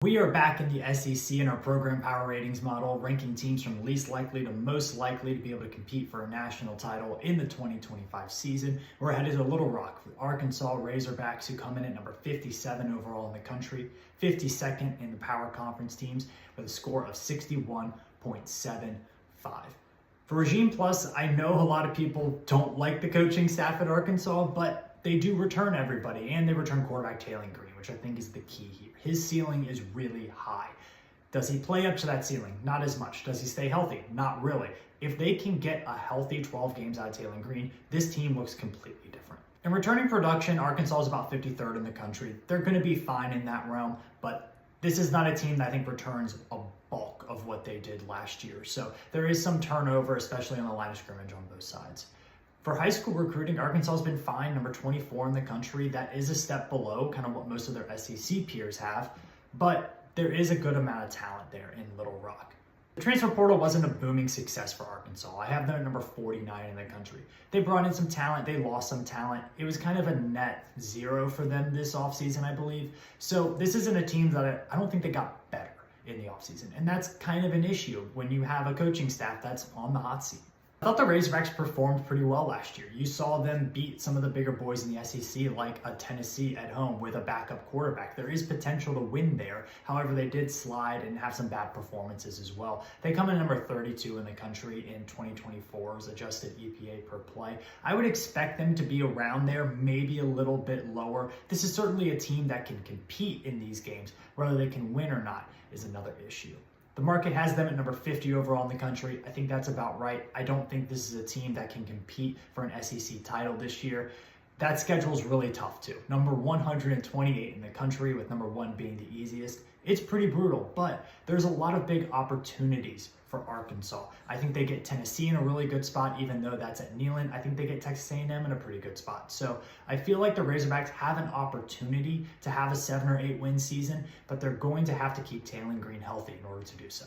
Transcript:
We are back in the SEC in our program power ratings model, ranking teams from least likely to most likely to be able to compete for a national title in the 2025 season. We're headed to Little Rock for Arkansas Razorbacks, who come in at number 57 overall in the country, 52nd in the power conference teams with a score of 61.75. For Regime Plus, I know a lot of people don't like the coaching staff at Arkansas, but they do return everybody, and they return quarterback Taylen Green, which I think is the key here. His ceiling is really high. Does he play up to that ceiling? Not as much. Does he stay healthy? Not really. If they can get a healthy 12 games out of Taylen Green, this team looks completely different. In returning production, Arkansas is about 53rd in the country. They're going to be fine in that realm, but this is not a team that I think returns a bulk of what they did last year. So there is some turnover, especially on the line of scrimmage on both sides. For high school recruiting, Arkansas has been fine, number 24 in the country. That is a step below kind of what most of their SEC peers have, but there is a good amount of talent there in Little Rock. The transfer portal wasn't a booming success for Arkansas. I have them at number 49 in the country. They brought in some talent, they lost some talent. It was kind of a net zero for them this offseason, I believe. So this isn't a team that I don't think they got better in the offseason, and that's kind of an issue when you have a coaching staff that's on the hot seat. I thought the Razorbacks performed pretty well last year. You saw them beat some of the bigger boys in the SEC, like a Tennessee at home with a backup quarterback. There is potential to win there. However, they did slide and have some bad performances as well. They come in number 32 in the country in 2024's adjusted EPA per play. I would expect them to be around there, maybe a little bit lower. This is certainly a team that can compete in these games. Whether they can win or not is another issue. The market has them at number 50 overall in the country. I think that's about right. I don't think this is a team that can compete for an SEC title this year. That schedule is really tough too. Number 128 in the country, with number 1 being the easiest. It's pretty brutal, but there's a lot of big opportunities for Arkansas. I think they get Tennessee in a really good spot, even though that's at Neyland. I think they get Texas A&M in a pretty good spot. So I feel like the Razorbacks have an opportunity to have a 7 or 8 win season, but they're going to have to keep Taylen Green healthy in order to do so.